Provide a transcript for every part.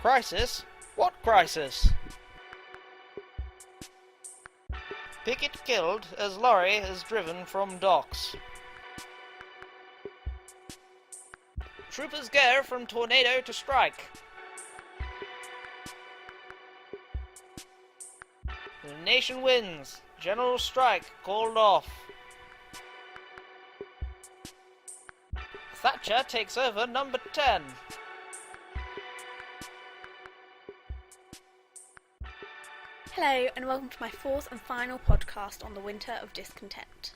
Crisis? What crisis? Picket killed as lorry is driven from docks. Troopers go from tornado to strike. The nation wins. General strike called off. Thatcher takes over number 10. Hello and welcome to my fourth and final podcast on the Winter of Discontent.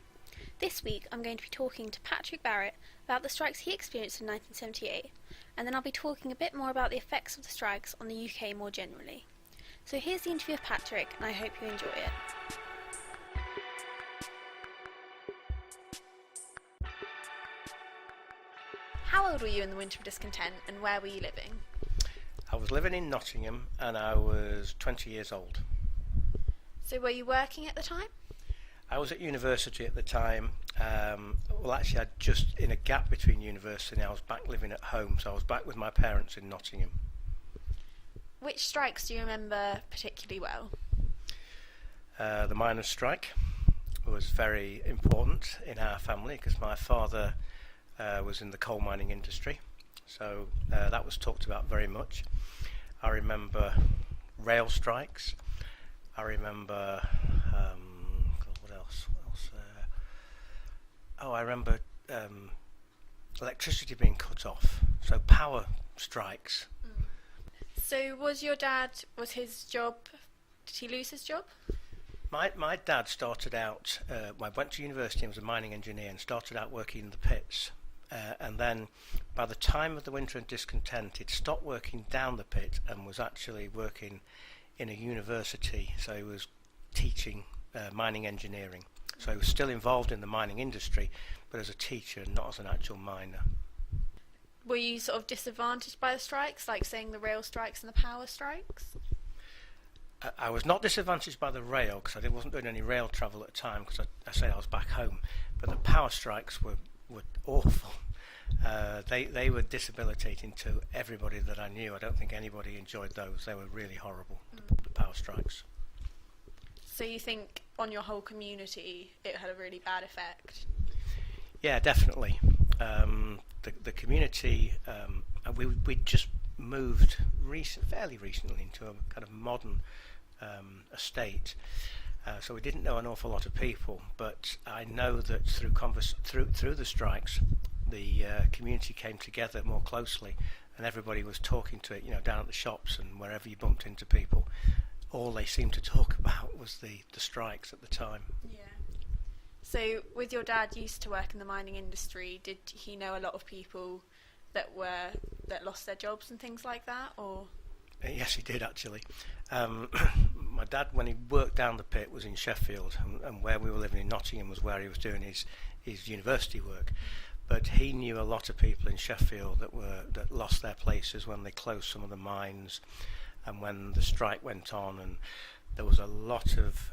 This week I'm going to be talking to Patrick Barrett about the strikes he experienced in 1978, and then I'll be talking a bit more about the effects of the strikes on the UK more generally. So here's the interview of Patrick, and I hope you enjoy it. How old were you in the Winter of Discontent and where were you living? I was living in Nottingham and I was 20 years old. So were you working at the time? I was at university at the time. Actually, I'd just in a gap between university and I was back living at home, so I was back with my parents in Nottingham. Which strikes do you remember particularly well? The miners' strike was very important in our family because my father was in the coal mining industry, so that was talked about very much. I remember rail strikes. I remember what else? I remember electricity being cut off. So power strikes. So was his job, did he lose his job? My dad started out, I went to university and was a mining engineer and started out working in the pits. And then by the time of the Winter of Discontent, he'd stopped working down the pit and was actually working in a university. So he was teaching mining engineering. So he was still involved in the mining industry, but as a teacher, not as an actual miner. Were you sort of disadvantaged by the strikes, like saying the rail strikes and the power strikes? I was not disadvantaged by the rail because I wasn't doing any rail travel at the time because I said I was back home. But the power strikes were awful. They were debilitating to everybody that I knew. I don't think anybody enjoyed those. They were really horrible, the power strikes. So you think on your whole community it had a really bad effect? Yeah, definitely. The community, we just moved fairly recently into a kind of modern estate. So we didn't know an awful lot of people, but I know that through the strikes, the community came together more closely, and everybody was talking to it. Down at the shops and wherever you bumped into people, all they seemed to talk about was the strikes at the time. Yeah. So, with your dad used to work in the mining industry, did he know a lot of people that lost their jobs and things like that, or? Yes, he did actually. My dad, when he worked down the pit, was in Sheffield, and where we were living in Nottingham was where he was doing his university work. But he knew a lot of people in Sheffield that lost their places when they closed some of the mines, and when the strike went on, and there was a lot of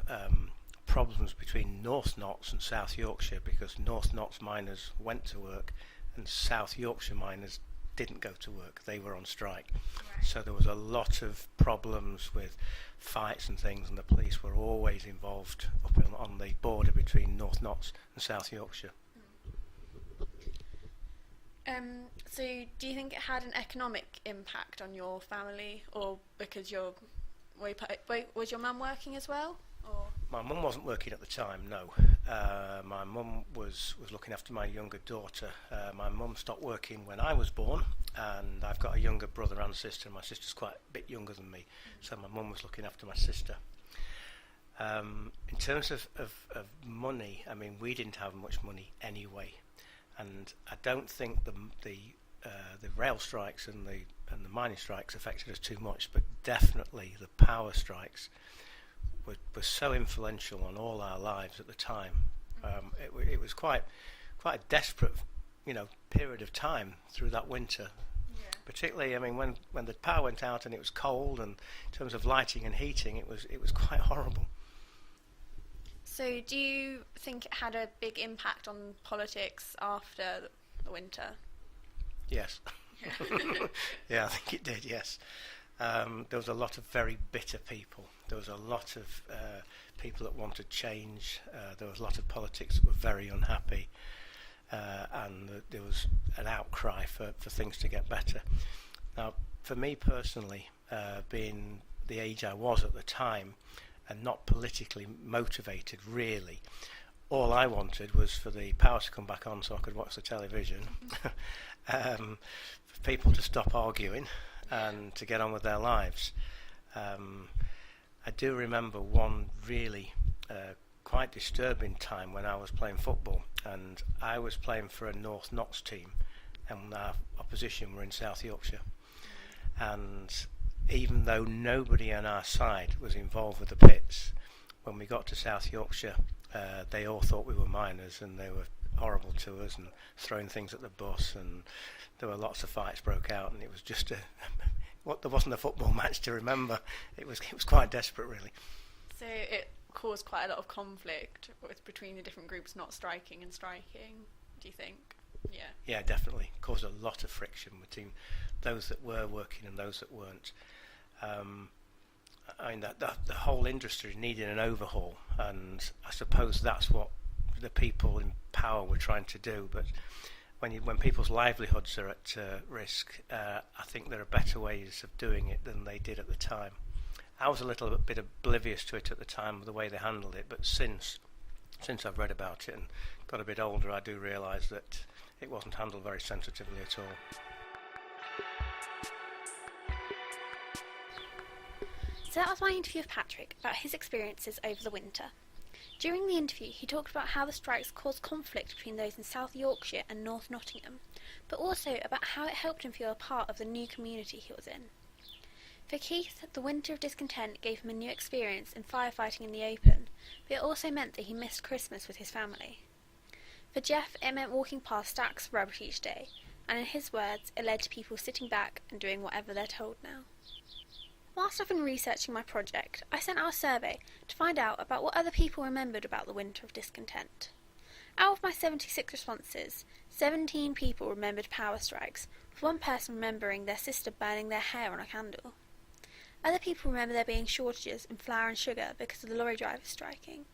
problems between North Notts and South Yorkshire because North Notts miners went to work and South Yorkshire miners didn't go to work. They were on strike. Right. So there was a lot of problems with fights and things, and the police were always involved up on the border between North Notts and South Yorkshire. So do you think it had an economic impact on your family, or because was your mum working as well? Or? My mum wasn't working at the time, no. My mum was looking after my younger daughter. My mum stopped working when I was born, and I've got a younger brother and sister. My sister's quite a bit younger than me, so my mum was looking after my sister. In terms of money, I mean, we didn't have much money anyway, and I don't think the rail strikes and the mining strikes affected us too much, but definitely the power strikes were so influential on all our lives at the time. It was quite a desperate, period of time through that winter. Yeah. Particularly, I mean, when the power went out and it was cold, and in terms of lighting and heating, it was quite horrible. So, do you think it had a big impact on politics after the winter? Yes. Yeah, I think it did. Yes. There was a lot of very bitter people. There was a lot of people that wanted change. There was a lot of politics that were very unhappy, and there was an outcry for things to get better. Now, for me personally, being the age I was at the time and not politically motivated really, all I wanted was for the power to come back on so I could watch the television, for people to stop arguing and to get on with their lives. I do remember one really quite disturbing time when I was playing football, and I was playing for a North Notts team and our opposition were in South Yorkshire, and even though nobody on our side was involved with the pits, when we got to South Yorkshire, they all thought we were minors and they were horrible to us and throwing things at the bus, and there were lots of fights broke out, and it was just there wasn't a football match to remember. It was quite desperate, really. So it caused quite a lot of conflict between the different groups not striking and striking, do you think? Yeah. Yeah, definitely. It caused a lot of friction between those that were working and those that weren't. I mean, the whole industry needed an overhaul, and I suppose that's what the people in power were trying to do. But when people's livelihoods are at risk, I think there are better ways of doing it than they did at the time. I was a little bit oblivious to it at the time, the way they handled it, but since I've read about it and got a bit older, I do realise that it wasn't handled very sensitively at all. So that was my interview with Patrick about his experiences over the winter. During the interview, he talked about how the strikes caused conflict between those in South Yorkshire and North Nottingham, but also about how it helped him feel a part of the new community he was in. For Keith, the Winter of Discontent gave him a new experience in firefighting in the open, but it also meant that he missed Christmas with his family. For Jeff, it meant walking past stacks of rubbish each day, and in his words, it led to people sitting back and doing whatever they're told now. Whilst I've been researching my project, I sent out a survey to find out about what other people remembered about the Winter of Discontent. Out of my 76 responses, 17 people remembered power strikes, with one person remembering their sister burning their hair on a candle. Other people remember there being shortages in flour and sugar because of the lorry drivers striking.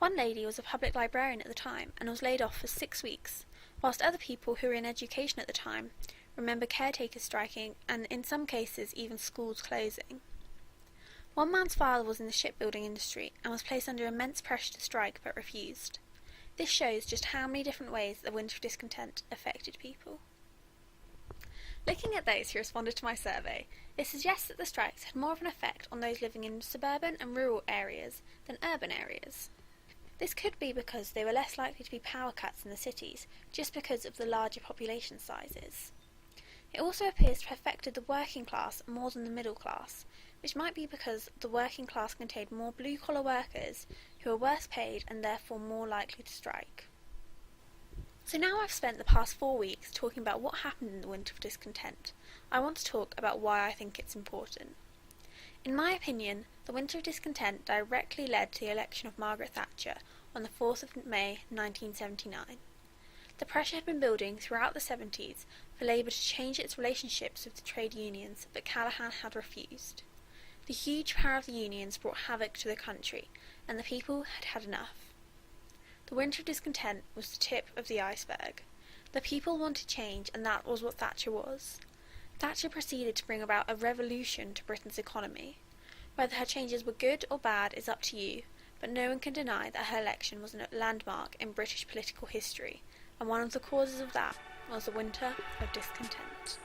One lady was a public librarian at the time and was laid off for 6 weeks, whilst other people who were in education at the time remember caretakers striking and, in some cases, even schools closing. One man's father was in the shipbuilding industry and was placed under immense pressure to strike but refused. This shows just how many different ways the Winter of Discontent affected people. Looking at those who responded to my survey, it suggests that the strikes had more of an effect on those living in suburban and rural areas than urban areas. This could be because they were less likely to be power cuts in the cities, just because of the larger population sizes. It also appears to have affected the working class more than the middle class, which might be because the working class contained more blue-collar workers who are worse paid and therefore more likely to strike. So now I've spent the past 4 weeks talking about what happened in the Winter of Discontent, I want to talk about why I think it's important. In my opinion, the Winter of Discontent directly led to the election of Margaret Thatcher on the 4th of May 1979. The pressure had been building throughout the 70s for Labour to change its relationships with the trade unions, but Callaghan had refused. The huge power of the unions brought havoc to the country, and the people had had enough. The Winter of Discontent was the tip of the iceberg. The people wanted change, and that was what Thatcher was. Thatcher proceeded to bring about a revolution to Britain's economy. Whether her changes were good or bad is up to you, but no one can deny that her election was a landmark in British political history, and one of the causes of that was the Winter of Discontent.